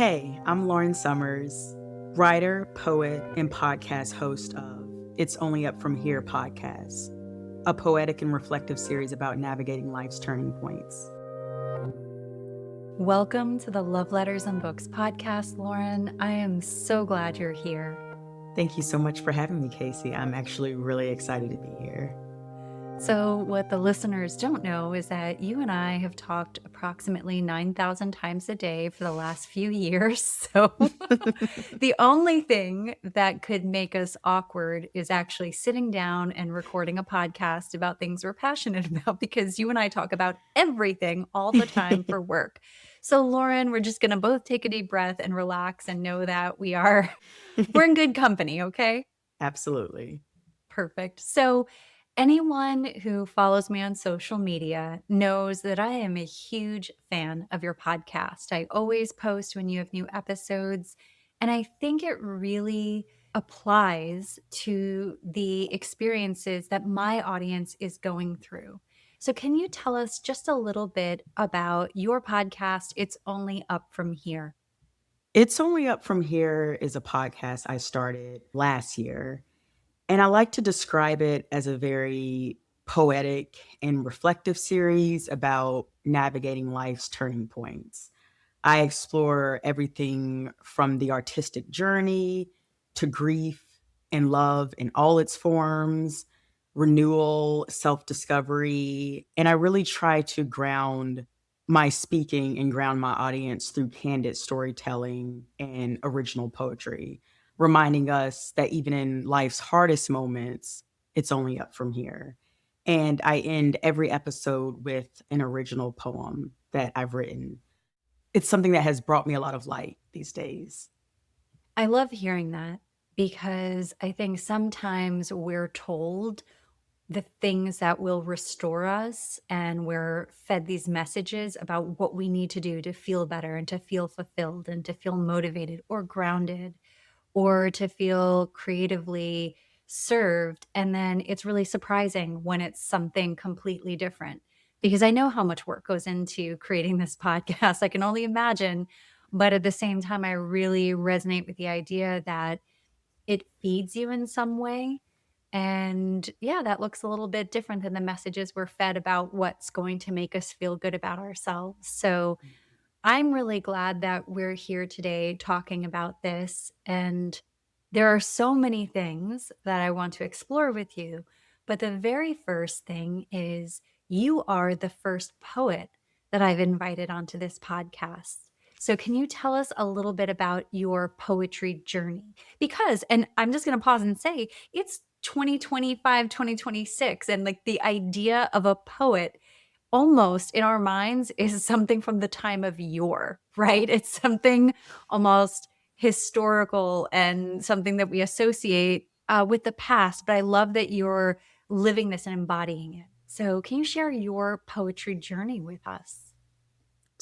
Hey, I'm Lauren Summers, writer, poet, and podcast host of It's Only Up From Here podcast, a poetic and reflective series about navigating life's turning points. Welcome to the Love Letters and Books podcast, Lauren. I am so glad you're here. Thank you so much for having me, Casey. I'm actually really excited to be here. So, what the listeners don't know is that you and I have talked approximately 9,000 times a day for the last few years. So, the only thing that could make us awkward is actually sitting down and recording a podcast about things we're passionate about, because you and I talk about everything all the time for work. So, Lauren, we're just going to both take a deep breath and relax and know that we're in good company, okay? Absolutely. Perfect. So, anyone who follows me on social media knows that I am a huge fan of your podcast. I always post when you have new episodes, and I think it really applies to the experiences that my audience is going through. So, can you tell us just a little bit about your podcast, It's Only Up From Here? It's Only Up From Here is a podcast I started last year. And I like to describe it as a very poetic and reflective series about navigating life's turning points. I explore everything from the artistic journey to grief and love in all its forms, renewal, self discovery. And I really try to ground my speaking and ground my audience through candid storytelling and original poetry, reminding us that even in life's hardest moments, it's only up from here. And I end every episode with an original poem that I've written. It's something that has brought me a lot of light these days. I love hearing that, because I think sometimes we're told the things that will restore us, and we're fed these messages about what we need to do to feel better and to feel fulfilled and to feel motivated or grounded or to feel creatively served. And then it's really surprising when it's something completely different, because I know how much work goes into creating this podcast. I can only imagine. But at the same time, I really resonate with the idea that it feeds you in some way. And yeah, that looks a little bit different than the messages we're fed about what's going to make us feel good about ourselves. So I'm really glad that we're here today talking about this. And there are so many things that I want to explore with you. But the very first thing is, you are the first poet that I've invited onto this podcast. So, can you tell us a little bit about your poetry journey? Because, and I'm just going to pause and say, it's 2025, 2026, and like the idea of a poet almost in our minds is something from the time of yore, right? It's something almost historical and something that we associate with the past. But I love that you're living this and embodying it. So, can you share your poetry journey with us?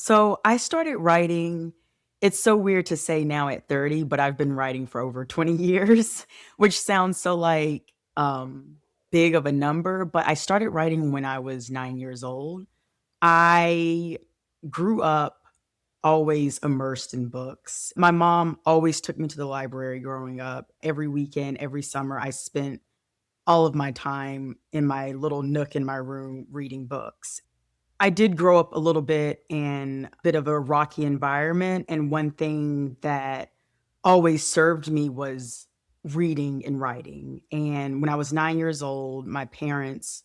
So I started writing. It's so weird to say now at 30, but I've been writing for over 20 years, which sounds so like big of a number. But I started writing when I was 9 years old. I grew up always immersed in books. My mom always took me to the library growing up. Every weekend, every summer, I spent all of my time in my little nook in my room reading books. I did grow up a little bit in a bit of a rocky environment, and one thing that always served me was reading and writing. And when I was 9 years old, my parents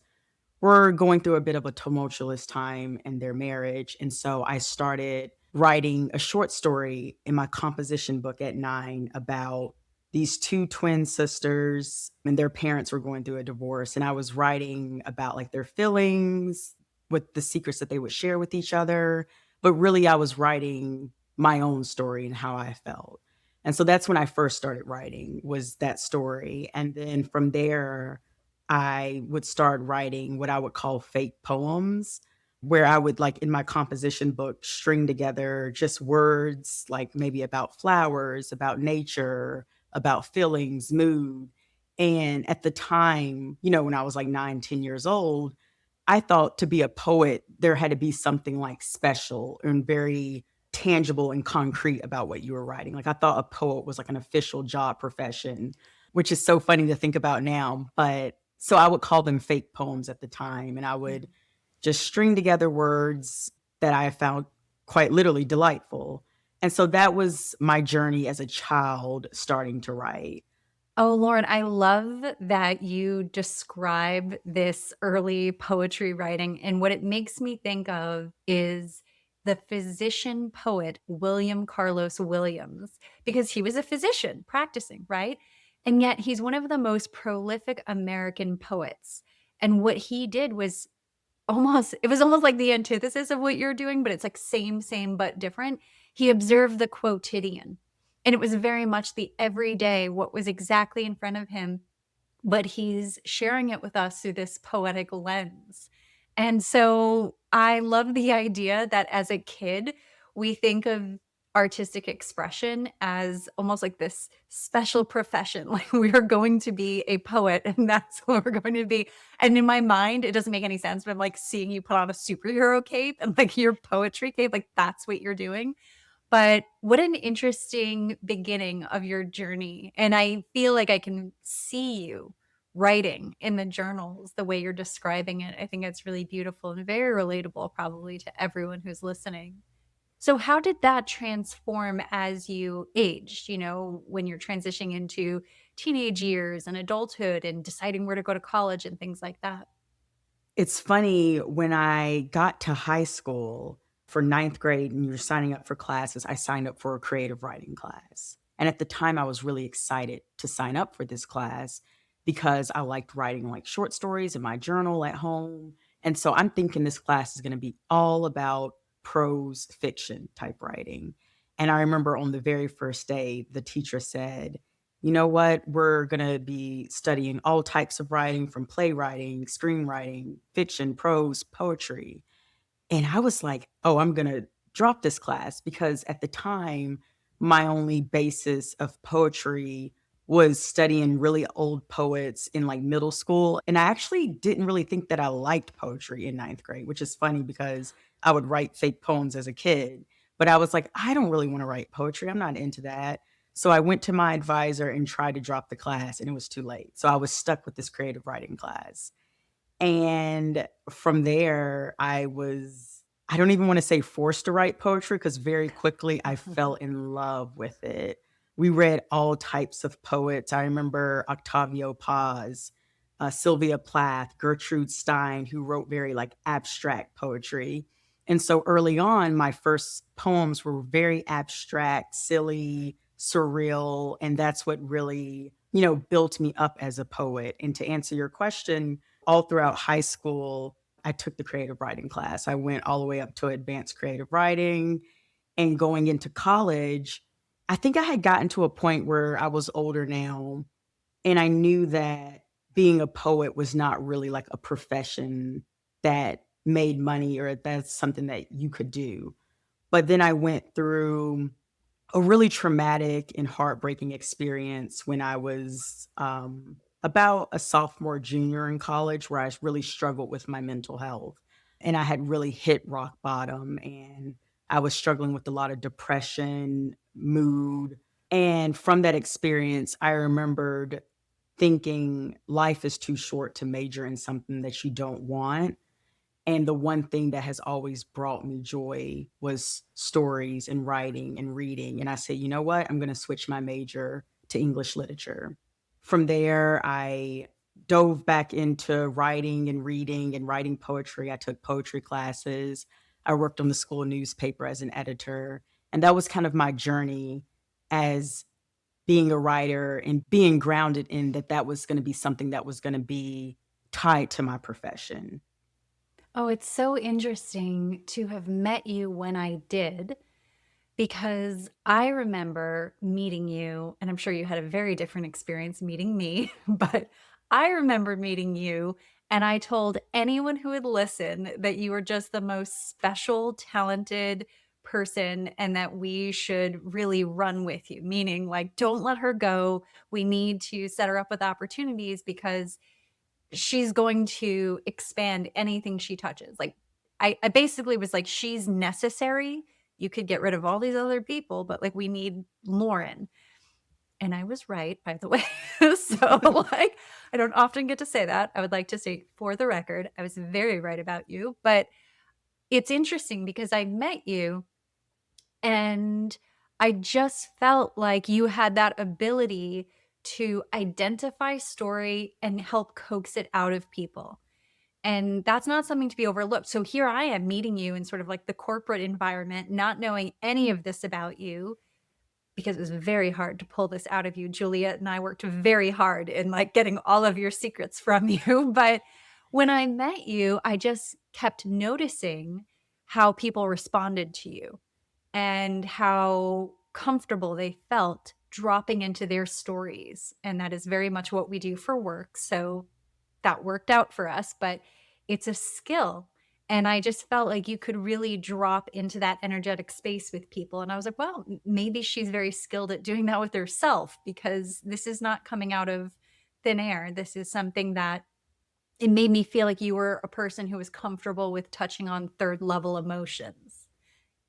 were going through a bit of a tumultuous time in their marriage. And so I started writing a short story in my composition book at 9 about these two twin sisters, and their parents were going through a divorce. And I was writing about like their feelings, with the secrets that they would share with each other. But really, I was writing my own story and how I felt. And so that's when I first started writing, was that story. And then from there, I would start writing what I would call fake poems, where I would, like in my composition book, string together just words like maybe about flowers, about nature, about feelings, mood. And at the time, when I was like 9, 10 years old, I thought to be a poet, there had to be something like special and very tangible and concrete about what you were writing. Like, I thought a poet was like an official job profession, which is so funny to think about now. But so I would call them fake poems at the time, and I would just string together words that I found quite literally delightful. And so that was my journey as a child starting to write. Oh, Lauren, I love that you describe this early poetry writing. And what it makes me think of is the physician poet, William Carlos Williams, because he was a physician practicing, right? And yet he's one of the most prolific American poets. And what he did was it was almost like the antithesis of what you're doing, but it's like same, but different. He observed the quotidian, and it was very much the everyday, what was exactly in front of him, but he's sharing it with us through this poetic lens. And so I love the idea that as a kid, we think of artistic expression as almost like this special profession. Like we are going to be a poet and that's what we're going to be. And in my mind, it doesn't make any sense, but I'm like seeing you put on a superhero cape and like your poetry cape, like that's what you're doing. But what an interesting beginning of your journey, and I feel like I can see you writing in the journals the way you're describing it. I think it's really beautiful and very relatable probably to everyone who's listening. So how did that transform as you aged, when you're transitioning into teenage years and adulthood and deciding where to go to college and things like that? It's funny, when I got to high school for ninth grade and you're signing up for classes, I signed up for a creative writing class. And at the time, I was really excited to sign up for this class because I liked writing like short stories in my journal at home. And so I'm thinking this class is going to be all about prose fiction type writing. And I remember on the very first day, the teacher said, you know what? We're going to be studying all types of writing from playwriting, screenwriting, fiction, prose, poetry. And I was like, "Oh, I'm gonna drop this class," because at the time, my only basis of poetry was studying really old poets in, like, middle school, and I actually didn't really think that I liked poetry in ninth grade, which is funny because I would write fake poems as a kid, but I was like, "I don't really wanna write poetry, I'm not into that." So I went to my advisor and tried to drop the class, and it was too late, so I was stuck with this creative writing class. And from there, I don't even wanna say forced to write poetry because very quickly I fell in love with it. We read all types of poets. I remember Octavio Paz, Sylvia Plath, Gertrude Stein, who wrote very, like, abstract poetry. And so early on, my first poems were very abstract, silly, surreal, and that's what really, built me up as a poet. And to answer your question, all throughout high school, I took the creative writing class. I went all the way up to advanced creative writing, and going into college, I think I had gotten to a point where I was older now, and I knew that being a poet was not really like a profession that made money or that's something that you could do. But then I went through a really traumatic and heartbreaking experience when I was, about a sophomore, junior in college, where I really struggled with my mental health, and I had really hit rock bottom, and I was struggling with a lot of depression, mood, and from that experience, I remembered thinking life is too short to major in something that you don't want, and the one thing that has always brought me joy was stories and writing and reading. And I said, you know what? I'm going to switch my major to English literature. From there, I dove back into writing and reading and writing poetry. I took poetry classes. I worked on the school newspaper as an editor. And that was kind of my journey as being a writer and being grounded in that that was going to be something that was going to be tied to my profession. Oh, it's so interesting to have met you when I did, because I remember meeting you, and I'm sure you had a very different experience meeting me, but I remember meeting you, and I told anyone who would listen that you were just the most special, talented person and that we should really run with you, meaning like, don't let her go. We need to set her up with opportunities because she's going to expand anything she touches. Like, I basically was like, "She's necessary. You could get rid of all these other people, but like we need Lauren. And I was right, by the way. So, like, I don't often get to say that. I would like to say for the record, I was very right about you. But it's interesting because I met you and I just felt like you had that ability to identify story and help coax it out of people. And that's not something to be overlooked. So here I am meeting you in sort of like the corporate environment, not knowing any of this about you because it was very hard to pull this out of you. Juliet and I worked very hard in like getting all of your secrets from you. But when I met you, I just kept noticing how people responded to you and how comfortable they felt dropping into their stories. And that is very much what we do for work. So that worked out for us, but it's a skill. And I just felt like you could really drop into that energetic space with people. And I was like, well, maybe she's very skilled at doing that with herself because this is not coming out of thin air. This is something that it made me feel like you were a person who was comfortable with touching on third level emotions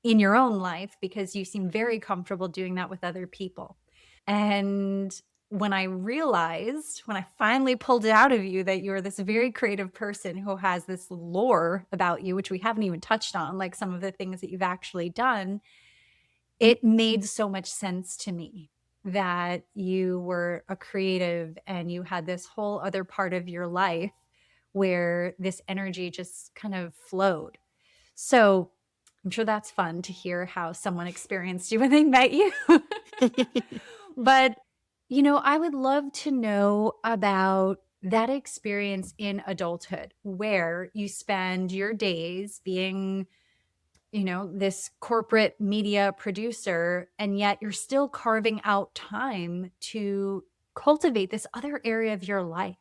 in your own life because you seem very comfortable doing that with other people. And when I realized, when I finally pulled it out of you that you're this very creative person who has this lore about you, which we haven't even touched on, like some of the things that you've actually done, it made so much sense to me that you were a creative and you had this whole other part of your life where this energy just kind of flowed. So I'm sure that's fun to hear how someone experienced you when they met you. But, I would love to know about that experience in adulthood where you spend your days being, this corporate media producer, and yet you're still carving out time to cultivate this other area of your life.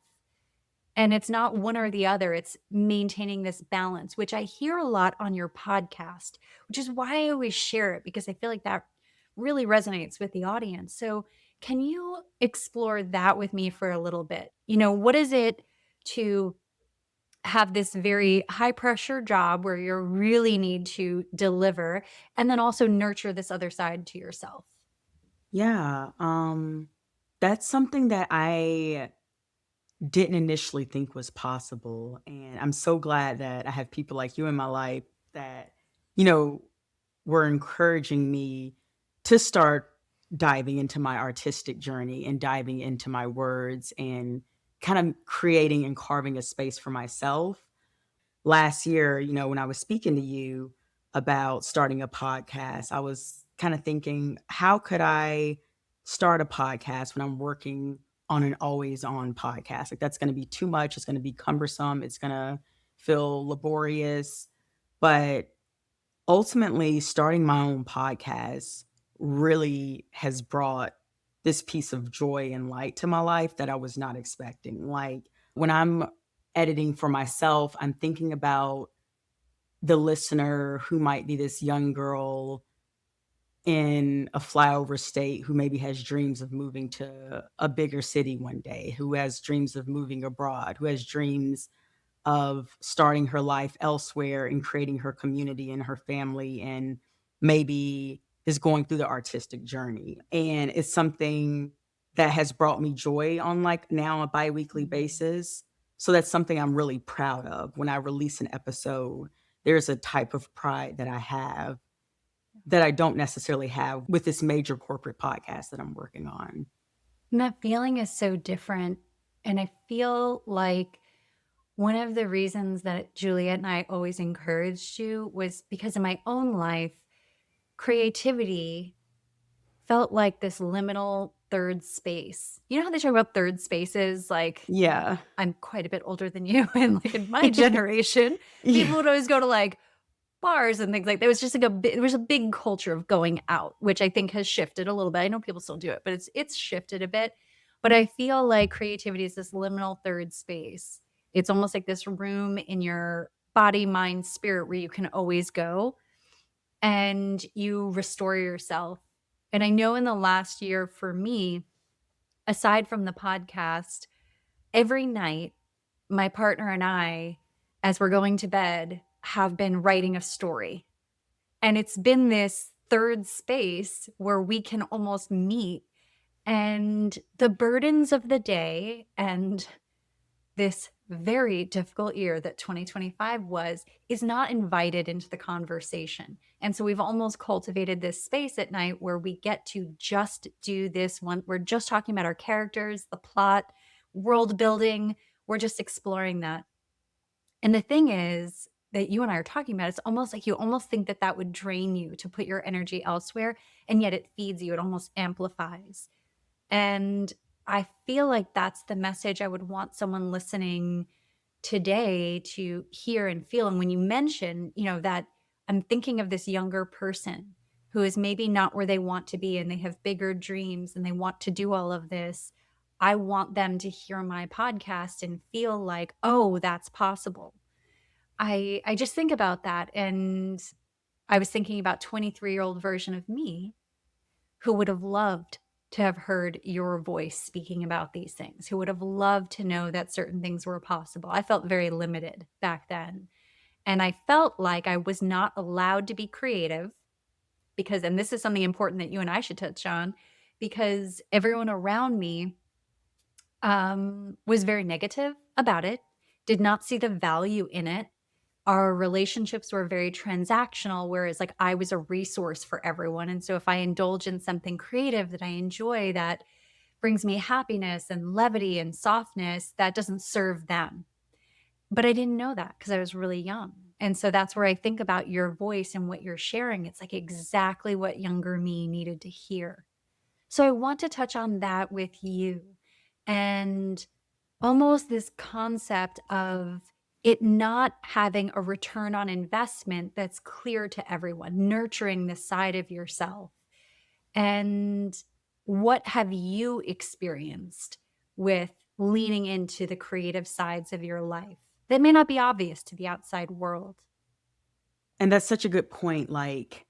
And it's not one or the other, it's maintaining this balance, which I hear a lot on your podcast, which is why I always share it because I feel like that really resonates with the audience. So, can you explore that with me for a little bit? What is it to have this very high pressure job where you really need to deliver and then also nurture this other side to yourself? Yeah, that's something that I didn't initially think was possible, and I'm so glad that I have people like you in my life that, you know, were encouraging me to start diving into my artistic journey and diving into my words and kind of creating and carving a space for myself. Last year, when I was speaking to you about starting a podcast, I was kind of thinking, how could I start a podcast when I'm working on an always on podcast? Like, that's going to be too much. It's going to be cumbersome. It's going to feel laborious. But ultimately, starting my own podcast really has brought this piece of joy and light to my life that I was not expecting. Like, when I'm editing for myself, I'm thinking about the listener who might be this young girl in a flyover state who maybe has dreams of moving to a bigger city one day, who has dreams of moving abroad, who has dreams of starting her life elsewhere and creating her community and her family, and maybe is going through the artistic journey. And it's something that has brought me joy on like now a biweekly Mhm. basis. So that's something I'm really proud of. When I release an episode, there's a type of pride that I have that I don't necessarily have with this major corporate podcast that I'm working on. And that feeling is so different. And I feel like one of the reasons that Juliet and I always encouraged you was because in my own life, creativity felt like this liminal third space. You know how they talk about third spaces? Like, Yeah. I'm quite a bit older than you. And like in my generation, people Yeah. would always go to like bars and things like that. It was just like there was a big culture of going out, which I think has shifted a little bit. I know people still do it, but it's shifted a bit. But I feel like creativity is this liminal third space. It's almost like this room in your body, mind, spirit where you can always go and you restore yourself. And I know in the last year for me, aside from the podcast, every night my partner and I, as we're going to bed, have been writing a story. And it's been this third space where we can almost meet, and the burdens of the day and this very difficult year that 2025 was is not invited into the conversation. And so we've almost cultivated this space at night where we get to just do this one. We're just talking about our characters, the plot, world building. We're just exploring that. And the thing is that you and I are talking about, it's almost like you almost think that that would drain you to put your energy elsewhere. And yet it feeds you, it almost amplifies. And I feel like that's the message I would want someone listening today to hear and feel. And when you mention, that I'm thinking of this younger person who is maybe not where they want to be and they have bigger dreams and they want to do all of this. I want them to hear my podcast and feel like, oh, that's possible. I just think about that. And I was thinking about 23-year-old version of me who would have loved to have heard your voice speaking about these things, who would have loved to know that certain things were possible. I felt very limited back then. And I felt like I was not allowed to be creative because, and this is something important that you and I should touch on, because everyone around me was very negative about it, did not see the value in it. Our relationships were very transactional, whereas like I was a resource for everyone. And so if I indulge in something creative that I enjoy, that brings me happiness and levity and softness, that doesn't serve them. But I didn't know that because I was really young. And so that's where I think about your voice and what you're sharing. It's like exactly what younger me needed to hear. So I want to touch on that with you and almost this concept of it not having a return on investment that's clear to everyone, nurturing the side of yourself. And what have you experienced with leaning into the creative sides of your life that may not be obvious to the outside world? And that's such a good point, like,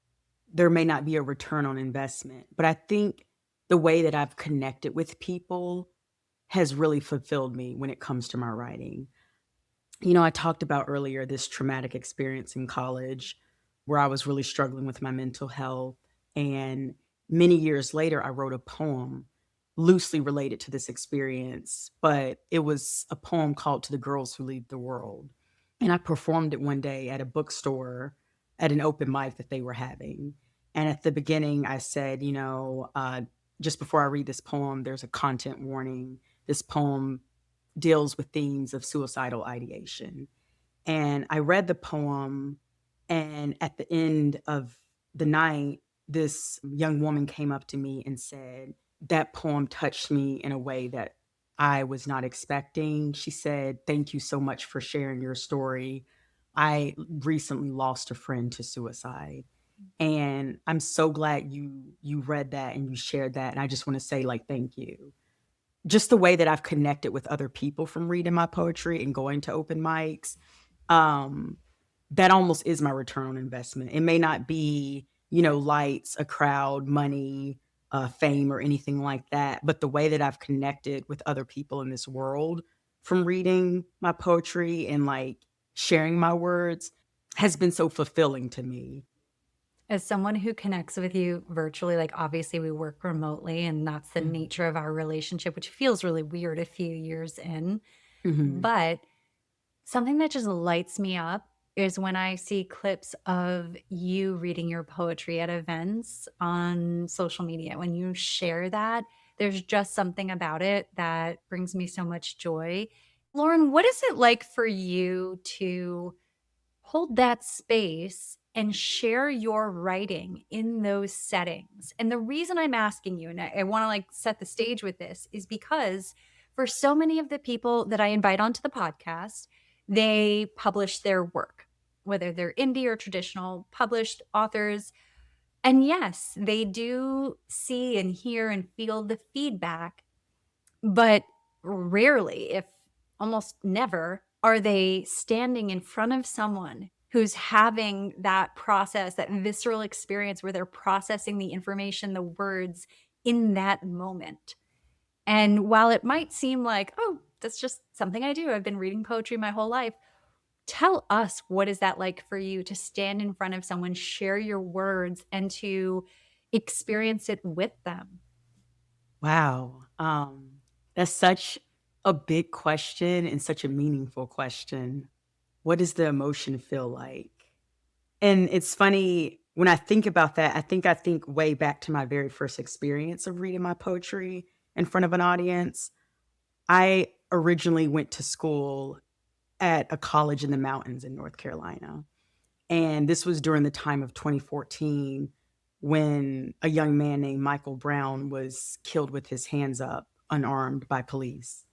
there may not be a return on investment, but I think the way that I've connected with people has really fulfilled me when it comes to my writing. I talked about earlier this traumatic experience in college where I was really struggling with my mental health. And many years later, I wrote a poem loosely related to this experience, but it was a poem called To the Girls Who Lead the World. And I performed it one day at a bookstore at an open mic that they were having. And at the beginning, I said, just before I read this poem, there's a content warning. This poem deals with themes of suicidal ideation. And I read the poem, and at the end of the night, this young woman came up to me and said, that poem touched me in a way that I was not expecting. She said, "Thank you so much for sharing your story. I recently lost a friend to suicide. And I'm so glad you read that and you shared that. And I just want to say, like, thank you." Just the way that I've connected with other people from reading my poetry and going to open mics, um, that almost is my return on investment. It may not be, lights, a crowd, money, fame, or anything like that, but the way that I've connected with other people in this world from reading my poetry and like sharing my words has been so fulfilling to me. As someone who connects with you virtually, like obviously we work remotely and that's the Mhm. nature of our relationship, which feels really weird a few years in. Mhm. But something that just lights me up is when I see clips of you reading your poetry at events on social media. When you share that, there's just something about it that brings me so much joy. Lauren, what is it like for you to hold that space and share your writing in those settings? And the reason I'm asking you, and I want to like set the stage with this, is because for so many of the people that I invite onto the podcast, they publish their work, whether they're indie or traditional, published authors. And yes, they do see and hear and feel the feedback, but rarely, if almost never, are they standing in front of someone who's having that process, that visceral experience where they're processing the information, the words in that moment. And while it might seem like, oh, that's just something I do, I've been reading poetry my whole life, Tell us, what is that like for you to stand in front of someone, share your words, and to experience it with them? Wow. That's such a big question and such a meaningful question. What does the emotion feel like? And it's funny when I think about that, I think way back to my very first experience of reading my poetry in front of an audience. I originally went to school at a college in the mountains in North Carolina. And this was during the time of 2014 when a young man named Michael Brown was killed with his hands up, unarmed by police.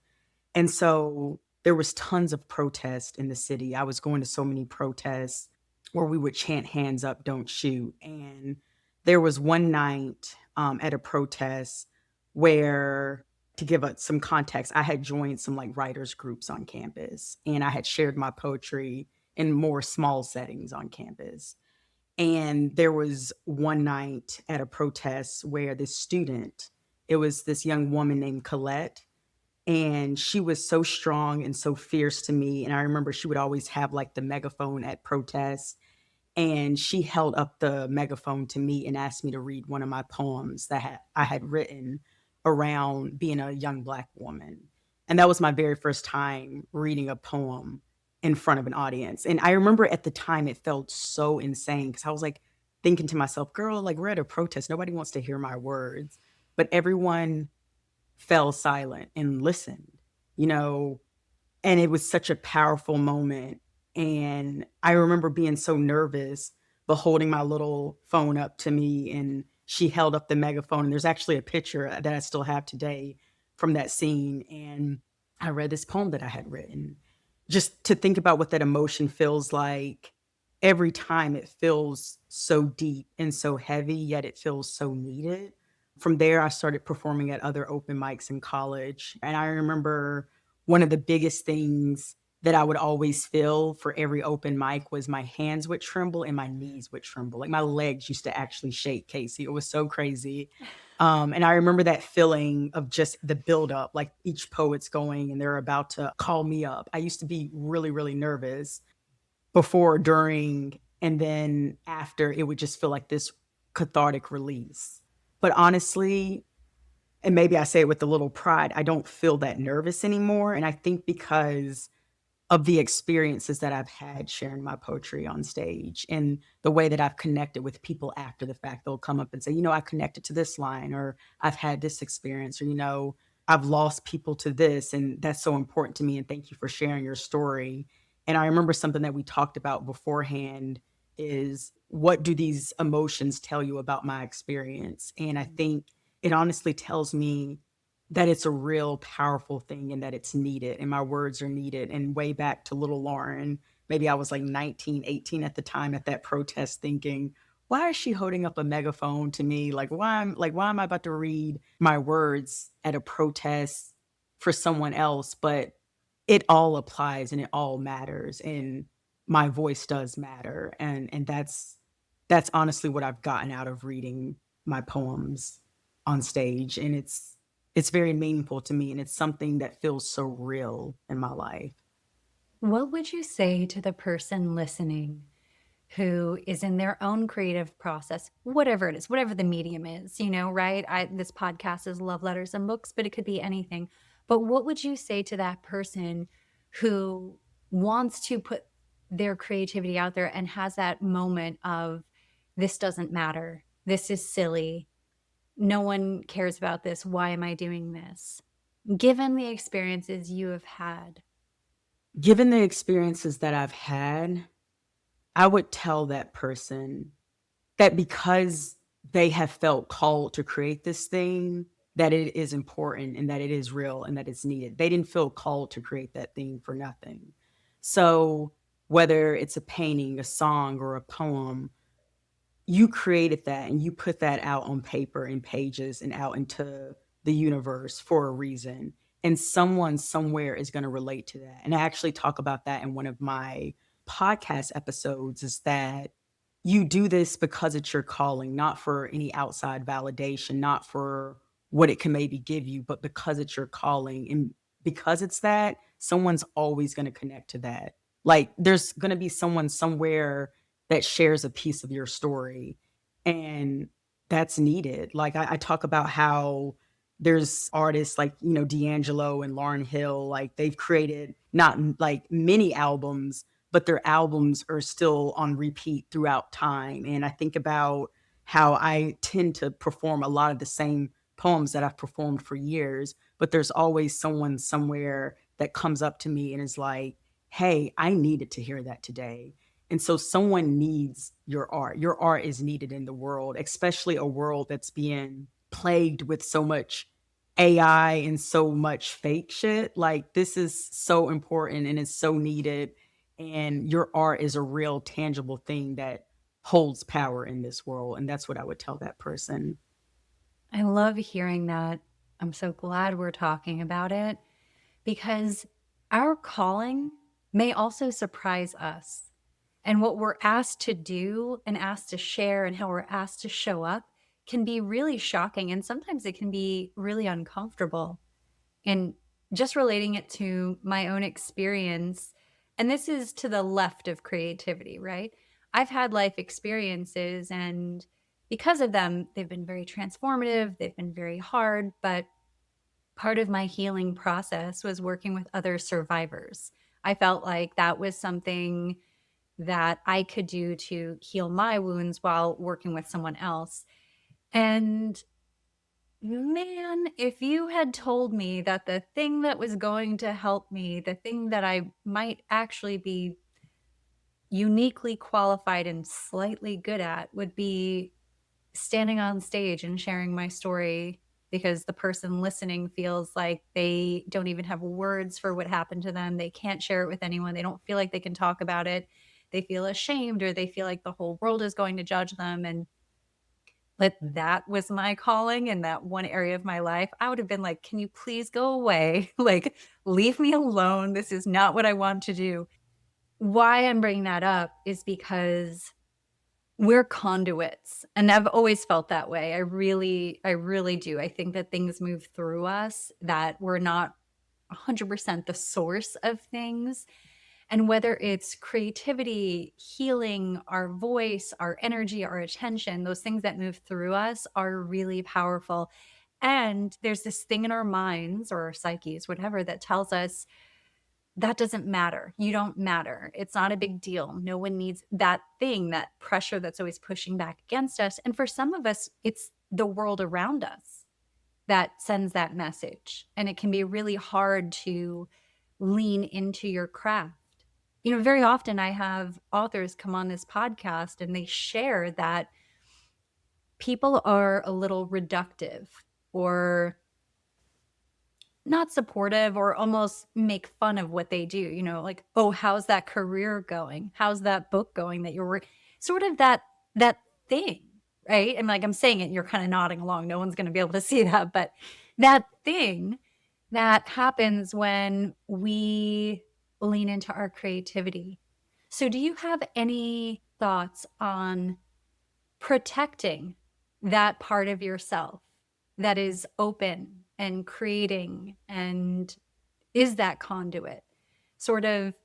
And so there was tons of protest in the city. I was going to so many protests where we would chant "Hands up, don't shoot." And there was one night at a protest where, to give us some context, I had joined some like writers groups on campus, and I had shared my poetry in more small settings on campus. And there was one night at a protest where this student, it was this young woman named Colette, and she was so strong and so fierce to me, and I remember she would always have, like, the megaphone at protests, and she held up the megaphone to me and asked me to read one of my poems that I had written around being a young Black woman, and that was my very first time reading a poem in front of an audience, and I remember at the time it felt so insane because I was, like, thinking to myself, "Girl, like, we're at a protest, nobody wants to hear my words," but everyone fell silent and listened, you know, and it was such a powerful moment, and I remember being so nervous, but holding my little phone up to me, and she held up the megaphone, and there's actually a picture that I still have today from that scene, and I read this poem that I had written. Just to think about what that emotion feels like every time, it feels so deep and so heavy, yet it feels so needed. From there, I started performing at other open mics in college, and I remember one of the biggest things that I would always feel for every open mic was my hands would tremble and my knees would tremble. Like, my legs used to actually shake, Casey. It was so crazy. And I remember that feeling of just the buildup, like each poet's going and they're about to call me up. I used to be really, really nervous before, during, and then after. It would just feel like this cathartic release. But honestly, and maybe I say it with a little pride, I don't feel that nervous anymore, and I think because of the experiences that I've had sharing my poetry on stage and the way that I've connected with people after the fact. They'll come up and say, I connected to this line, or I've had this experience, or, I've lost people to this, and that's so important to me, and thank you for sharing your story. And I remember something that we talked about beforehand is, what do these emotions tell you about my experience? And I think it honestly tells me that it's a real powerful thing and that it's needed and my words are needed. And way back to little Lauren, maybe I was like 19, 18 at the time at that protest, thinking, why is she holding up a megaphone to me? Why am I about to read my words at a protest for someone else? But it all applies and it all matters, and my voice does matter. And that's honestly what I've gotten out of reading my poems on stage, and it's very meaningful to me, and it's something that feels so real in my life. What would you say to the person listening who is in their own creative process, whatever it is, whatever the medium is, right? This podcast is Love Letters and Books, but it could be anything. But what would you say to that person who wants to put their creativity out there and has that moment of, this doesn't matter, this is silly, no one cares about this, why am I doing this? Given the experiences you have had. Given the experiences that I've had, I would tell that person that because they have felt called to create this thing, that it is important and that it is real and that it's needed. They didn't feel called to create that thing for nothing. So, whether it's a painting, a song, or a poem, you created that and you put that out on paper and pages and out into the universe for a reason. And someone somewhere is going to relate to that. And I actually talk about that in one of my podcast episodes, is that you do this because it's your calling, not for any outside validation, not for what it can maybe give you, but because it's your calling. And because it's that, someone's always going to connect to that. Like, there's gonna be someone somewhere that shares a piece of your story, and that's needed. Like, I talk about how there's artists like, D'Angelo and Lauryn Hill, like, they've created not like mini albums, but their albums are still on repeat throughout time. And I think about how I tend to perform a lot of the same poems that I've performed for years, but there's always someone somewhere that comes up to me and is like, "Hey, I needed to hear that today." And so someone needs your art. Your art is needed in the world, especially a world that's being plagued with so much AI and so much fake shit. Like, this is so important and it's so needed. And your art is a real tangible thing that holds power in this world. And that's what I would tell that person. I love hearing that. I'm so glad we're talking about it because our calling may also surprise us. And what we're asked to do and asked to share and how we're asked to show up can be really shocking. And sometimes it can be really uncomfortable. And just relating it to my own experience, and this is to the left of creativity, right? I've had life experiences, and because of them, they've been very transformative, they've been very hard, but part of my healing process was working with other survivors. I felt like that was something that I could do to heal my wounds while working with someone else. And man, if you had told me that the thing that was going to help me, the thing that I might actually be uniquely qualified and slightly good at would be standing on stage and sharing my story because the person listening feels like they don't even have words for what happened to them. They can't share it with anyone. They don't feel like they can talk about it. They feel ashamed or they feel like the whole world is going to judge them. And that was my calling in that one area of my life, I would have been like, "Can you please go away? Like, leave me alone. This is not what I want to do." Why I'm bringing that up is because we're conduits, and I've always felt that way. I really do. I think that things move through us, that we're not 100% the source of things, and whether it's creativity, healing, our voice, our energy, our attention, those things that move through us are really powerful. And there's this thing in our minds or our psyches, whatever, that tells us that doesn't matter. You don't matter. It's not a big deal. No one needs that thing, that pressure that's always pushing back against us. And for some of us, it's the world around us that sends that message. And it can be really hard to lean into your craft. Very often I have authors come on this podcast and they share that people are a little reductive or not supportive or almost make fun of what they do, like, "Oh, how's that career going? How's that book going that sort of that thing, right? And like I'm saying it, and you're kind of nodding along. No one's going to be able to see that, but that thing that happens when we lean into our creativity. So, do you have any thoughts on protecting that part of yourself that is open and creating and is that conduit? Sort of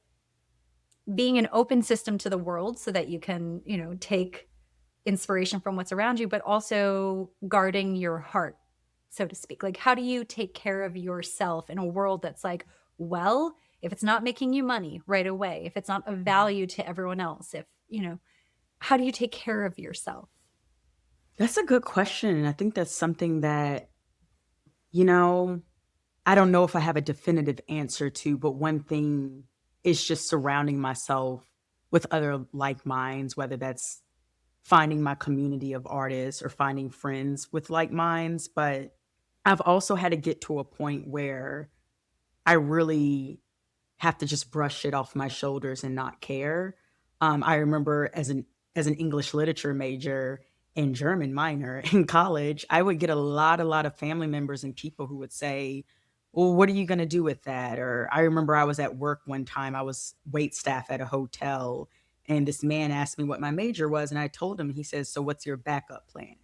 being an open system to the world so that you can, take inspiration from what's around you, but also guarding your heart, so to speak. Like, how do you take care of yourself in a world that's like, well, if it's not making you money right away, if it's not of value to everyone else, if, how do you take care of yourself? That's a good question. And I think that's something that, you know, I don't know if I have a definitive answer to, but one thing is just surrounding myself with other like minds, whether that's finding my community of artists or finding friends with like minds. But I've also had to get to a point where I really have to just brush it off my shoulders and not care. I remember as an English literature major and German minor in college, I would get a lot of family members and people who would say, "Well, what are you going to do with that?" Or I remember I was at work one time. I was wait staff at a hotel, and this man asked me what my major was, and I told him. He says, "So what's your backup plan?"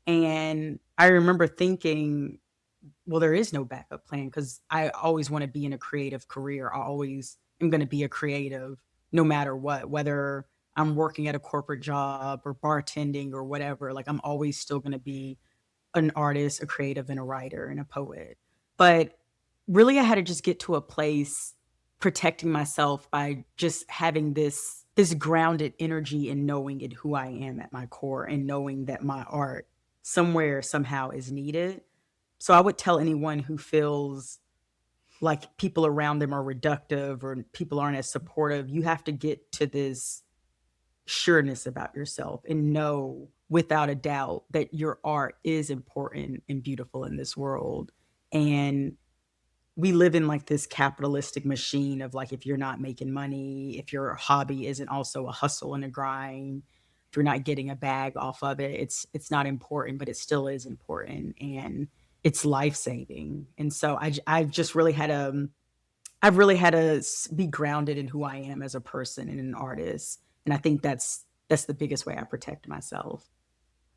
And I remember thinking, well, there is no backup plan because I always want to be in a creative career. I always am going to be a creative no matter what, whether I'm working at a corporate job or bartending or whatever. Like, I'm always still going to be an artist, a creative, and a writer and a poet. But really, I had to just get to a place protecting myself by just having this grounded energy and knowing it who I am at my core and knowing that my art somewhere somehow is needed. So I would tell anyone who feels like people around them are reductive or people aren't as supportive, you have to get to this sureness about yourself and know without a doubt that your art is important and beautiful in this world. And we live in like this capitalistic machine of like, if you're not making money, if your hobby isn't also a hustle and a grind, if you're not getting a bag off of it, it's not important, but it still is important and it's life saving. And so I've just really had I've really had to be grounded in who I am as a person and an artist. And I think that's the biggest way I protect myself.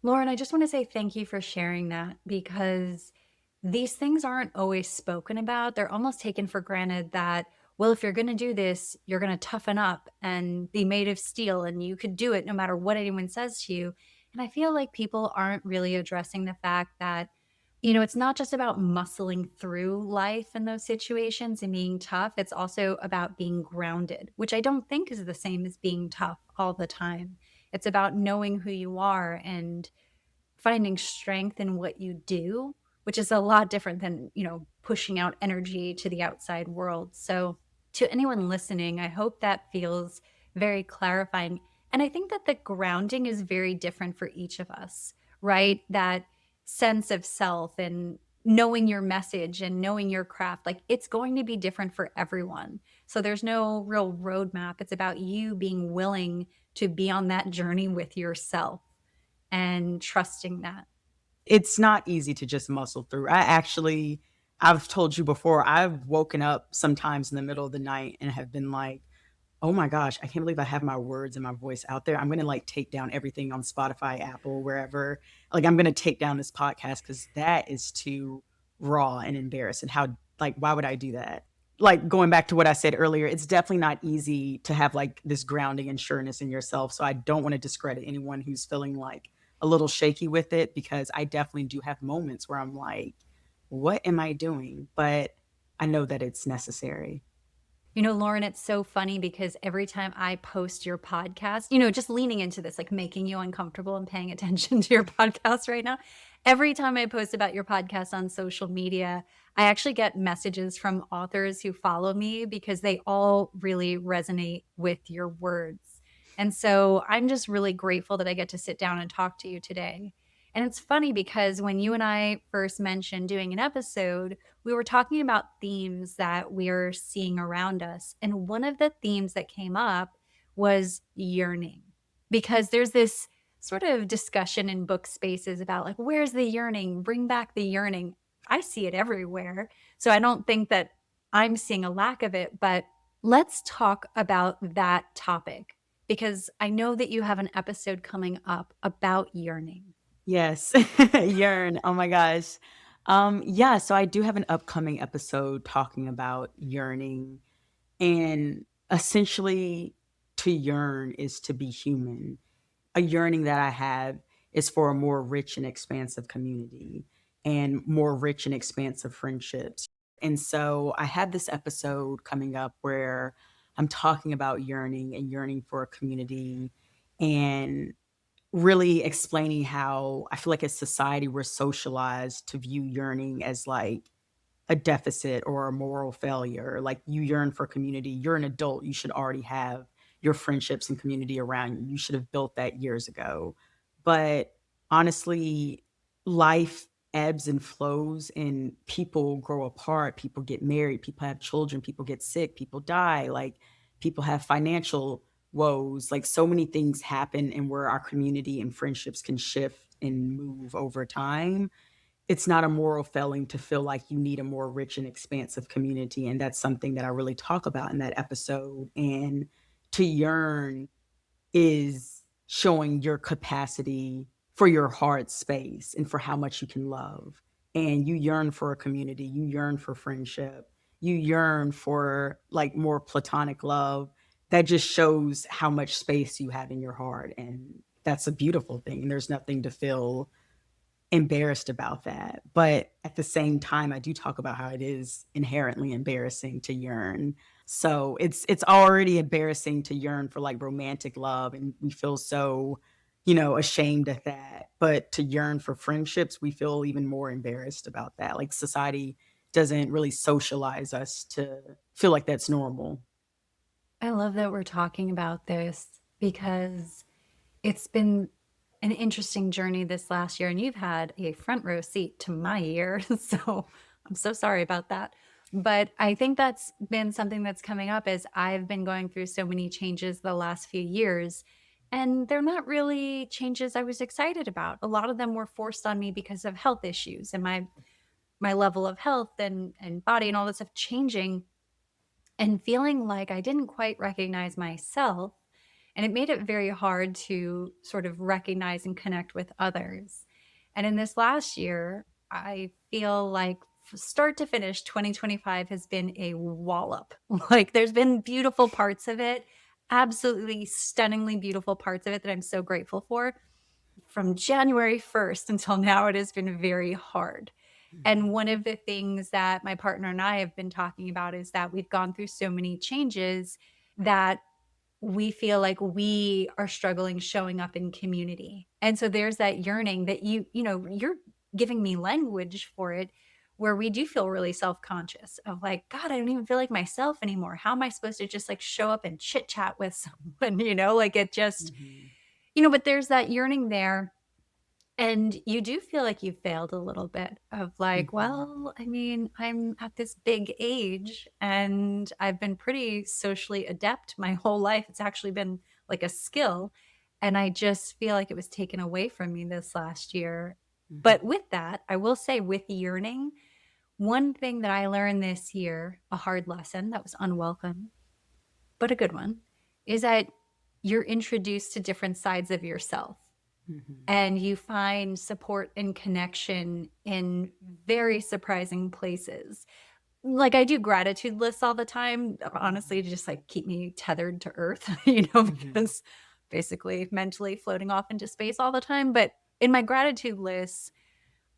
Lauren, I just want to say thank you for sharing that because these things aren't always spoken about. They're almost taken for granted that, well, if you're going to do this, you're going to toughen up and be made of steel and you could do it no matter what anyone says to you. And I feel like people aren't really addressing the fact that, it's not just about muscling through life in those situations and being tough. It's also about being grounded, which I don't think is the same as being tough all the time. It's about knowing who you are and finding strength in what you do, which is a lot different than, pushing out energy to the outside world. So, to anyone listening, I hope that feels very clarifying. And I think that the grounding is very different for each of us, right? That sense of self and knowing your message and knowing your craft, like it's going to be different for everyone. So there's no real roadmap. It's about you being willing to be on that journey with yourself and trusting that. It's not easy to just muscle through. I've told you before, I've woken up sometimes in the middle of the night and have been like, oh my gosh, I can't believe I have my words and my voice out there. I'm gonna like take down everything on Spotify, Apple, wherever. Like, I'm gonna take down this podcast because that is too raw and embarrassing. How, like, why would I do that? Like, going back to what I said earlier, it's definitely not easy to have like this grounding and sureness in yourself. So I don't want to discredit anyone who's feeling like a little shaky with it, because I definitely do have moments where I'm like, what am I doing? But I know that it's necessary. Lauren, it's so funny because every time I post your podcast, just leaning into this, like making you uncomfortable and paying attention to your podcast right now. Every time I post about your podcast on social media, I actually get messages from authors who follow me because they all really resonate with your words. And so I'm just really grateful that I get to sit down and talk to you today. And it's funny because when you and I first mentioned doing an episode, we were talking about themes that we're seeing around us. And one of the themes that came up was yearning, because there's this sort of discussion in book spaces about like, where's the yearning? Bring back the yearning. I see it everywhere. So I don't think that I'm seeing a lack of it, but let's talk about that topic because I know that you have an episode coming up about yearning. Yes. Yearn. Oh my gosh. Yeah, so I do have an upcoming episode talking about yearning, and essentially to yearn is to be human. A yearning that I have is for a more rich and expansive community and more rich and expansive friendships. And so I have this episode coming up where I'm talking about yearning and yearning for a community, and really explaining how I feel like as society we're socialized to view yearning as like a deficit or a moral failure. Like, you yearn for community, you're an adult, you should already have your friendships and community around you. You should have built that years ago. But honestly, life ebbs and flows and people grow apart, people get married, people have children, people get sick, people die, like people have financial woes, like so many things happen, and where our community and friendships can shift and move over time. It's not a moral failing to feel like you need a more rich and expansive community, and that's something that I really talk about in that episode. And to yearn is showing your capacity for your heart space and for how much you can love. And you yearn for a community, you yearn for friendship. you yearn for like more platonic love, that just shows how much space you have in your heart. And that's a beautiful thing. And there's nothing to feel embarrassed about that. But at the same time, I do talk about how it is inherently embarrassing to yearn. So it's already embarrassing to yearn for like romantic love, and we feel so, ashamed at that. But to yearn for friendships, we feel even more embarrassed about that. Like society doesn't really socialize us to feel like that's normal. I love that we're talking about this because it's been an interesting journey this last year, and you've had a front row seat to my year. So I'm so sorry about that. But I think that's been something that's coming up as I've been going through so many changes the last few years. And they're not really changes I was excited about. A lot of them were forced on me because of health issues and my level of health and body and all this stuff changing and feeling like I didn't quite recognize myself. And it made it very hard to sort of recognize and connect with others. And in this last year, I feel like start to finish, 2025 has been a wallop. Like there's been beautiful parts of it, absolutely stunningly beautiful parts of it that I'm so grateful for. From January 1st until now, it has been very hard. And Mhm. one of the things that my partner and I have been talking about is that we've gone through so many changes that we feel like we are struggling showing up in community. And so there's that yearning that you're giving me language for it where we do feel really self-conscious of like, God, I don't even feel like myself anymore. How am I supposed to just like show up and chit chat with someone? Like it just, Mhm. but there's that yearning there and you do feel like you failed a little bit of like, Mhm. well, I mean, I'm at this big age and I've been pretty socially adept my whole life. It's actually been like a skill. And I just feel like it was taken away from me this last year. But Mhm. with that, I will say with yearning, one thing that I learned this year, a hard lesson that was unwelcome, but a good one, is that you're introduced to different sides of yourself Mhm. and you find support and connection in very surprising places. Like I do gratitude lists all the time, honestly, to just like keep me tethered to earth, Mhm. because basically mentally floating off into space all the time. But in my gratitude lists,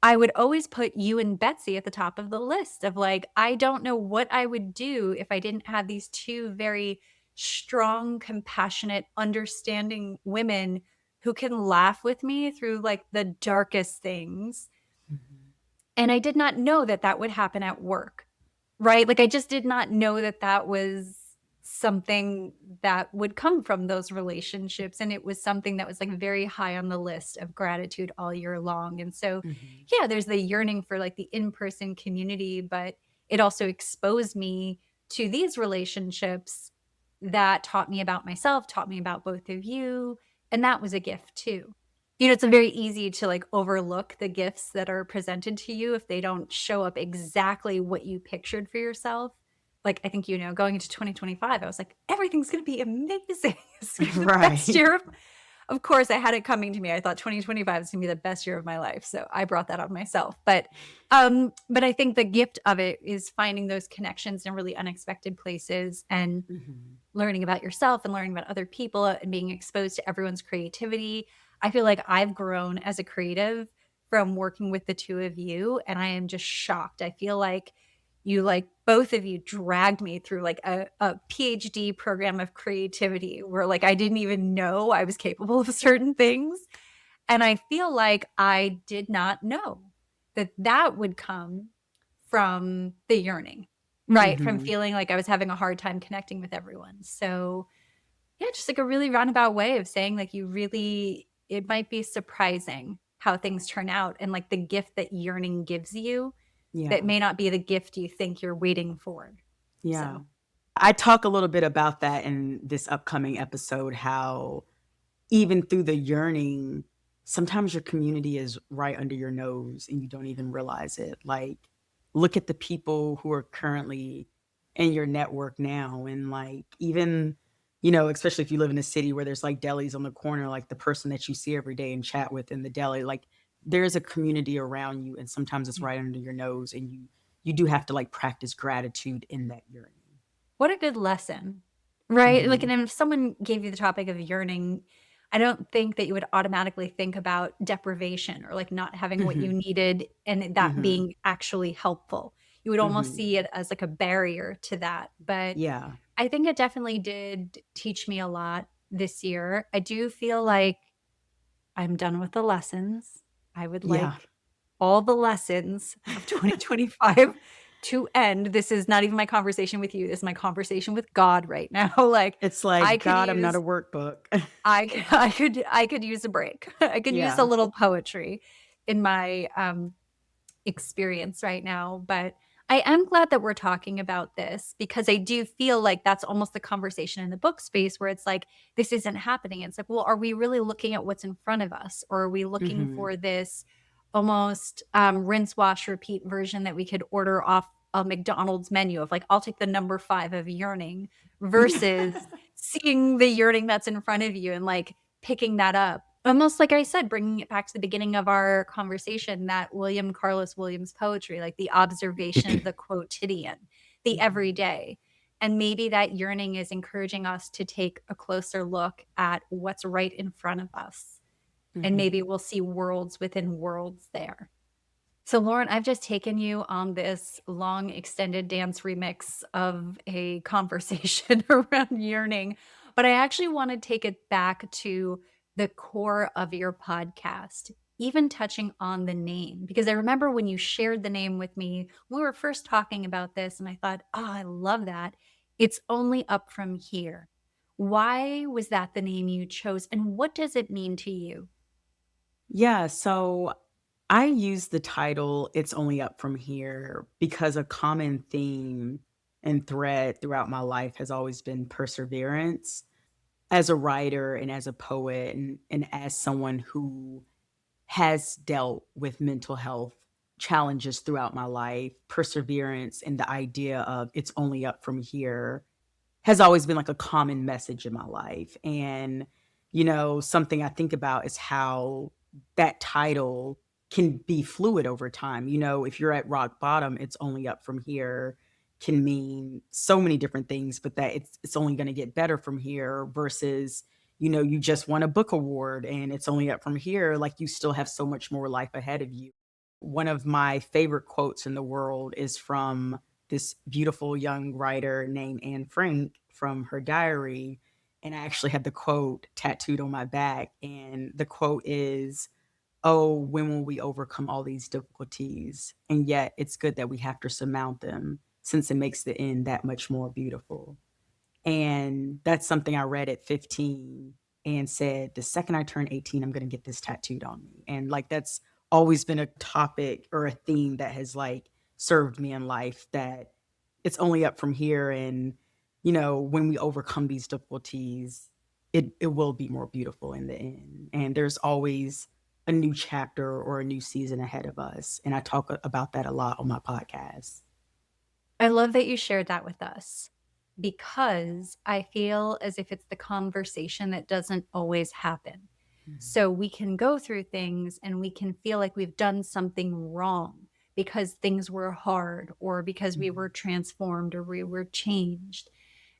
I would always put you and Betsy at the top of the list of like, I don't know what I would do if I didn't have these two very strong, compassionate, understanding women who can laugh with me through like the darkest things. Mhm. And I did not know that that would happen at work, right? Like, I just did not know that that was something that would come from those relationships, and it was something that was, like, very high on the list of gratitude all year long, and so, Mhm. yeah, there's the yearning for, like, the in-person community, but it also exposed me to these relationships that taught me about myself, taught me about both of you, and that was a gift too. It's very easy to, like, overlook the gifts that are presented to you if they don't show up exactly what you pictured for yourself. Like, I think, going into 2025, I was like, "Everything's gonna be amazing. It's gonna be the best Right. year of course, I had it coming to me. I thought 2025 is gonna be the best year of my life, so I brought that on myself. But I think the gift of it is finding those connections in really unexpected places and Mhm. learning about yourself and learning about other people and being exposed to everyone's creativity. I feel like I've grown as a creative from working with the two of you, and I am just shocked. I feel like both of you dragged me through like a PhD program of creativity where like I didn't even know I was capable of certain things. And I feel like I did not know that that would come from the yearning, right? From Mhm. feeling like I was having a hard time connecting with everyone. So, yeah, just like a really roundabout way of saying like it might be surprising how things turn out and like the gift that yearning gives you that Yeah. may not be the gift you think you're waiting for. Yeah. So, I talk a little bit about that in this upcoming episode, how even through the yearning, sometimes your community is right under your nose and you don't even realize it. Like, look at the people who are currently in your network now. And like, even, especially if you live in a city where there's like delis on the corner, like the person that you see every day and chat with in the deli, like there's a community around you. And sometimes it's right under your nose and you do have to like practice gratitude in that yearning. What a good lesson, right? Like, Mhm. and if someone gave you the topic of yearning, I don't think that you would automatically think about deprivation or like not having what you Mhm. needed and that Mhm. being actually helpful. You would almost Mhm. see it as like a barrier to that. But Yeah. I think it definitely did teach me a lot this year. I do feel like I'm done with the lessons. I would Yeah. like all the lessons of 2025 to end. This is not even my conversation with you. This is my conversation with God right now. Like It's I like, could "God, I'm not a use workbook." I could use a break. I could use a Yeah. little poetry in my experience right now, but I am glad that we're talking about this because I do feel like that's almost the conversation in the book space where it's like, this isn't happening. It's like, well, are we really looking at what's in front of us? Or are we looking Mhm. for this almost rinse, wash, repeat version that we could order off a McDonald's menu of like, I'll take the number 5 of yearning versus seeing the yearning that's in front of you and like picking that up. Almost like I said, bringing it back to the beginning of our conversation, that William Carlos Williams poetry, like the observation, the quotidian, the Mhm. everyday. And maybe that yearning is encouraging us to take a closer look at what's right in front of us. And maybe Mhm. we'll see worlds within worlds there. So, Lauren, I've just taken you on this long extended dance remix of a conversation around yearning, but I actually want to take it back to the core of your podcast, even touching on the name, because I remember when you shared the name with me, we were first talking about this, and I thought, oh, I love that. It's only up from here. Why was that the name you chose, and what does it mean to you? Yeah, so I use the title "It's Only Up From Here" because a common theme and thread throughout my life has always been perseverance. As a writer and as a poet and as someone who has dealt with mental health challenges throughout my life, perseverance and the idea of "it's only up from here" has always been like a common message in my life. And, something I think about is how that title can be fluid over time. If you're at rock bottom, it's only up from here can mean so many different things, but that it's only going to get better from here versus, you just won a book award and it's only up from here. Like you still have so much more life ahead of you. One of my favorite quotes in the world is from this beautiful young writer named Anne Frank from her diary. And I actually had the quote tattooed on my back. And the quote is, "Oh, when will we overcome all these difficulties? And yet it's good that we have to surmount them since it makes the end that much more beautiful." And that's something I read at 15 and said, "The second I turn 18, I'm gonna get this tattooed on me." And, like, that's always been a topic or a theme that has, like, served me in life that it's only up from here and, when we overcome these difficulties, it will be more beautiful in the end. And there's always a new chapter or a new season ahead of us, and I talk about that a lot on my podcast. I love that you shared that with us because I feel as if it's the conversation that doesn't always happen. Mhm. So we can go through things and we can feel like we've done something wrong because things were hard or because we were Mhm. transformed or we were changed.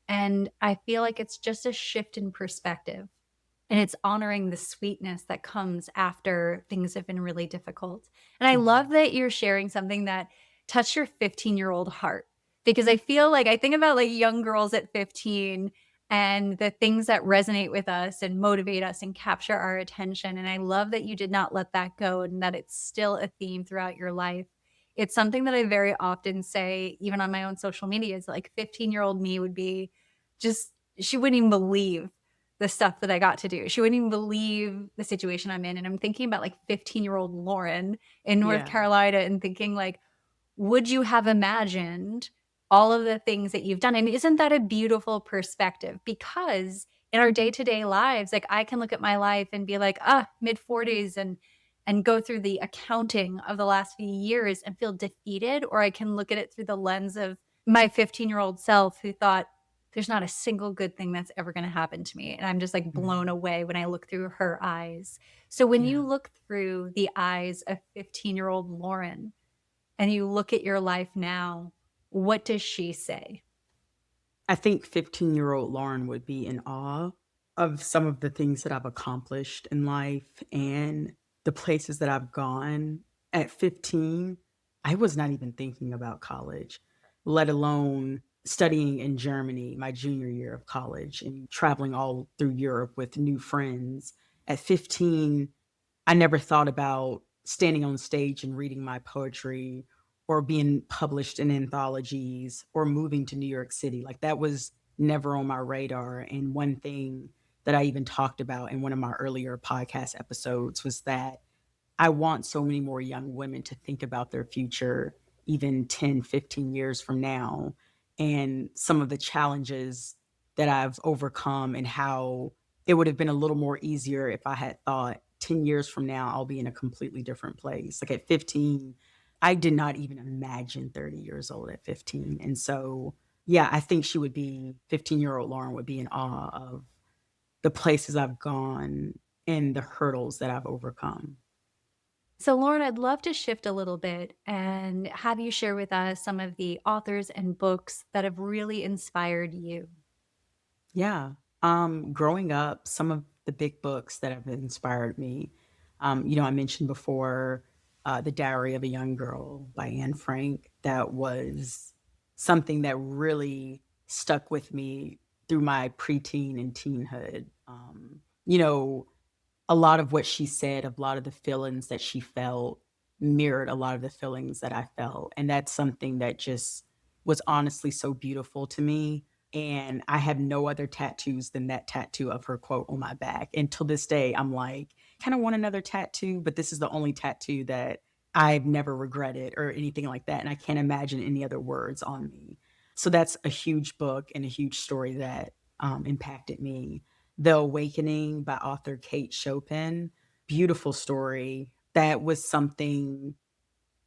And I feel like it's just a shift in perspective. And it's honoring the sweetness that comes after things have been really difficult. And I love Mhm. that you're sharing something that touched your 15-year-old heart because I feel like I think about like young girls at 15 and the things that resonate with us and motivate us and capture our attention. And I love that you did not let that go and that it's still a theme throughout your life. It's something that I very often say, even on my own social media, is like 15-year-old me would be just, she wouldn't even believe the stuff that I got to do. She wouldn't even believe the situation I'm in, and I'm thinking about, like, 15-year-old Lauren in North Yeah. Carolina and thinking, like, would you have imagined all of the things that you've done? And isn't that a beautiful perspective? Because in our day-to-day lives, like, I can look at my life and be like, mid-40s and go through the accounting of the last few years and feel defeated, or I can look at it through the lens of my 15-year-old self who thought, "There's not a single good thing that's ever gonna happen to me," and I'm just, like, blown Mhm. away when I look through her eyes. So when you Yeah. look through the eyes of 15-year-old Lauren, and you look at your life now, what does she say? I think 15-year-old Lauren would be in awe of some of the things that I've accomplished in life and the places that I've gone. At 15, I was not even thinking about college, let alone studying in Germany my junior year of college and traveling all through Europe with new friends. At 15, I never thought about standing on stage and reading my poetry or being published in anthologies or moving to New York City. Like that was never on my radar. And one thing that I even talked about in one of my earlier podcast episodes was that I want so many more young women to think about their future even 10, 15 years from now and some of the challenges that I've overcome and how it would have been a little more easier if I had thought 10 years from now I'll be in a completely different place. Like at 15, I did not even imagine 30 years old at 15. And so, yeah, I think she would be 15-year-old Lauren would be in awe of the places I've gone and the hurdles that I've overcome. So, Lauren, I'd love to shift a little bit and have you share with us some of the authors and books that have really inspired you. Yeah. Growing up, some of the big books that have inspired me, I mentioned before The Diary of a Young Girl by Anne Frank. That was something that really stuck with me through my preteen and teenhood. A lot of what she said, a lot of the feelings that she felt mirrored a lot of the feelings that I felt. And that's something that just was honestly so beautiful to me. And I have no other tattoos than that tattoo of her quote on my back. And till this day, I'm like, kind of want another tattoo, but this is the only tattoo that I've never regretted or anything like that. And I can't imagine any other words on me. So that's a huge book and a huge story that impacted me. The Awakening by author Kate Chopin. Beautiful story. That was something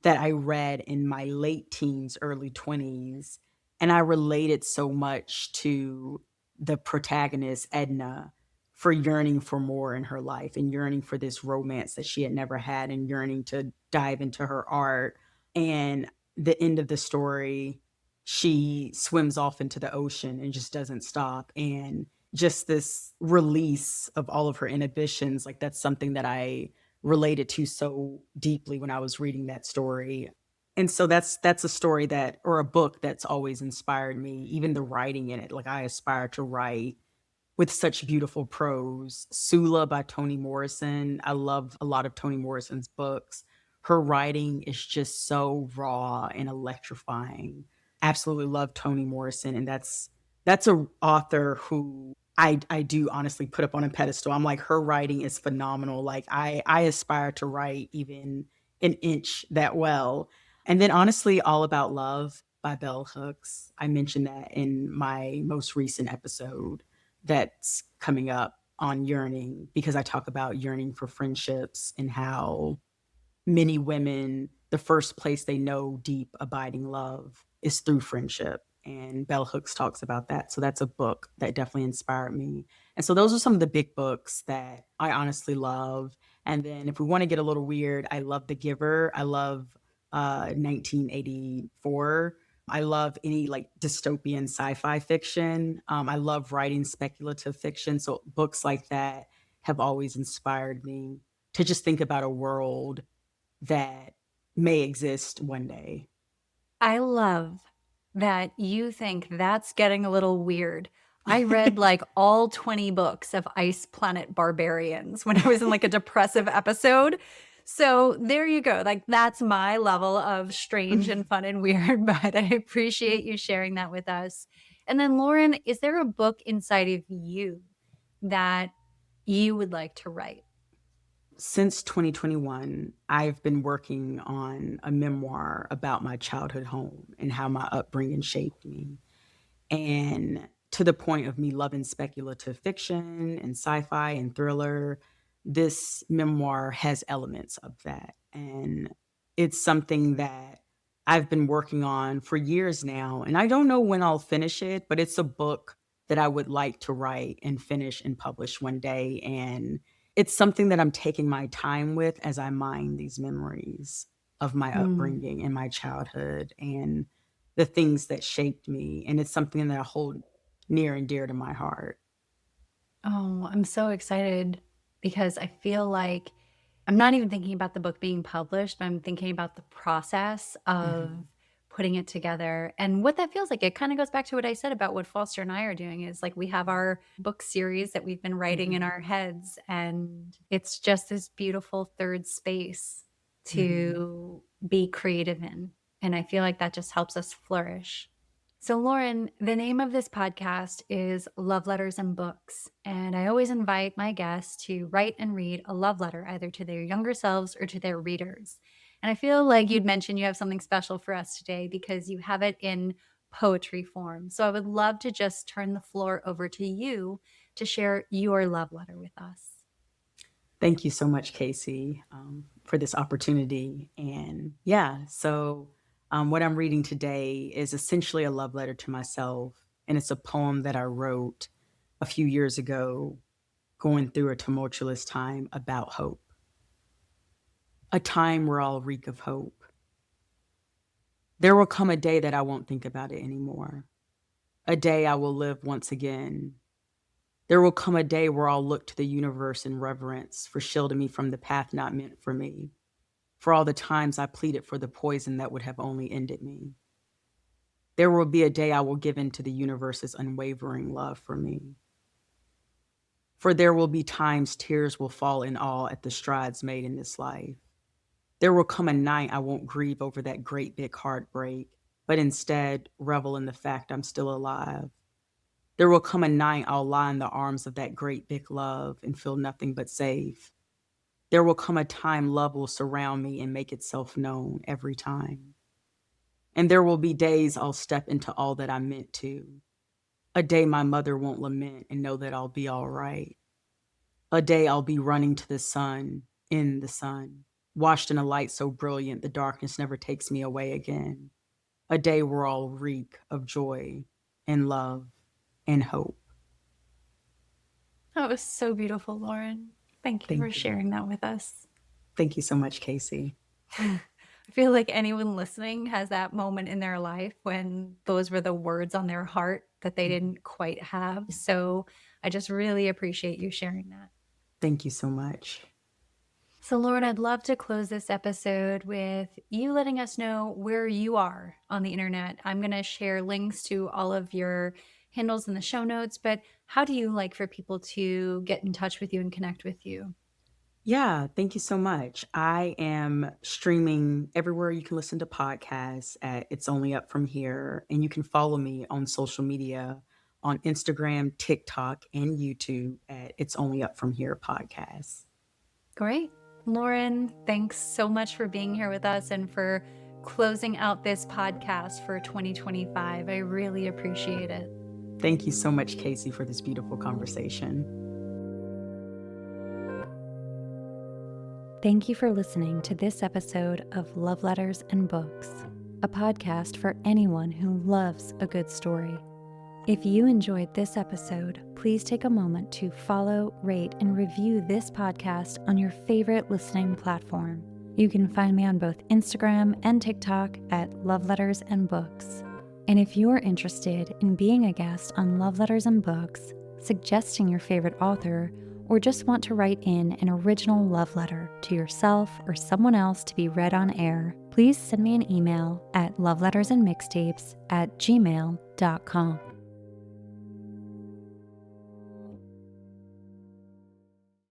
that I read in my late teens, early 20s, and I related so much to the protagonist, Edna, for yearning for more in her life and yearning for this romance that she had never had and yearning to dive into her art. And the end of the story, she swims off into the ocean and just doesn't stop. And just this release of all of her inhibitions, like that's something that I related to so deeply when I was reading that story. And so that's a story that or a book that's always inspired me, even the writing in it. Like I aspire to write with such beautiful prose. Sula by Toni Morrison. I love a lot of Toni Morrison's books. Her writing is just so raw and electrifying. Absolutely love Toni Morrison, and that's a author who I do honestly put up on a pedestal. I'm like her writing is phenomenal. Like I aspire to write even an inch that well. And then honestly, All About Love by Bell Hooks. I mentioned that in my most recent episode that's coming up on yearning because I talk about yearning for friendships and how many women, the first place they know deep, abiding love is through friendship. And Bell Hooks talks about that. So that's a book that definitely inspired me. And so those are some of the big books that I honestly love. And then if we want to get a little weird, I love The Giver. I love 1984. I love any like dystopian sci-fi fiction. I love writing speculative fiction. So books like that have always inspired me to just think about a world that may exist one day. I love that you think that's getting a little weird. I read like all 20 books of Ice Planet Barbarians when I was in like a depressive episode. So there you go. Like that's my level of strange and fun and weird, but I appreciate you sharing that with us. And then, Lauren, is there a book inside of you that you would like to write? Since 2021, I've been working on a memoir about my childhood home and how my upbringing shaped me. And to the point of me loving speculative fiction and sci-fi and thriller, this memoir has elements of that. And it's something that I've been working on for years now. And I don't know when I'll finish it, but it's a book that I would like to write and finish and publish one day. And it's something that I'm taking my time with as I mine these memories of my Mm. upbringing and my childhood and the things that shaped me, and it's something that I hold near and dear to my heart. Oh, I'm so excited because I feel like I'm not even thinking about the book being published, but I'm thinking about the process of Mhm, putting it together and what that feels like. It kind of goes back to what I said about what Foster and I are doing is like we have our book series that we've been writing in mhm, our heads, and it's just this beautiful third space mhm. to be creative in. And I feel like that just helps us flourish. So, Lauren, the name of this podcast is Love Letters and Books. And I always invite my guests to write and read a love letter either to their younger selves or to their readers. And I feel like you'd mentioned you have something special for us today because you have it in poetry form. So I would love to just turn the floor over to you to share your love letter with us. Thank you so much, Casey, for this opportunity. And yeah, what I'm reading today is essentially a love letter to myself. And it's a poem that I wrote a few years ago, going through a tumultuous time about hope, a time where I'll reek of hope. There will come a day that I won't think about it anymore, a day I will live once again. There will come a day where I'll look to the universe in reverence for shielding me from the path not meant for me, for all the times I pleaded for the poison that would have only ended me. There will be a day I will give in to the universe's unwavering love for me. For there will be times tears will fall in awe at the strides made in this life. There will come a night I won't grieve over that great big heartbreak, but instead revel in the fact I'm still alive. There will come a night I'll lie in the arms of that great big love and feel nothing but safe. There will come a time love will surround me and make itself known every time. And there will be days I'll step into all that I'm meant to. A day my mother won't lament and know that I'll be all right. A day I'll be running to the sun, in the sun, washed in a light so brilliant the darkness never takes me away again. A day where I'll reek of joy and love and hope. That was so beautiful, Lauren. Thank you for Thank you. sharing that with us. Thank you so much, Casey. I feel like anyone listening has that moment in their life when those were the words on their heart that they Mhm. didn't quite have. So I just really appreciate you sharing that. Thank you so much. So, Lauren, I'd love to close this episode with you letting us know where you are on the internet. I'm going to share links to all of your handles in the show notes, but how do you like for people to get in touch with you and connect with you? Yeah, thank you so much. I am streaming everywhere you can listen to podcasts at It's Only Up From Here, and you can follow me on social media on Instagram, TikTok, and YouTube at It's Only Up From Here podcast. Great. Lauren, thanks so much for being here with us and for closing out this podcast for 2025. I really appreciate it. Thank you so much, Casey, for this beautiful conversation. Thank you for listening to this episode of Love Letters and Books, a podcast for anyone who loves a good story. If you enjoyed this episode, please take a moment to follow, rate, and review this podcast on your favorite listening platform. You can find me on both Instagram and TikTok at Love Letters and Books. And if you're interested in being a guest on Love Letters and Books, suggesting your favorite author, or just want to write in an original love letter to yourself or someone else to be read on air, please send me an email at lovelettersandmixtapes@gmail.com.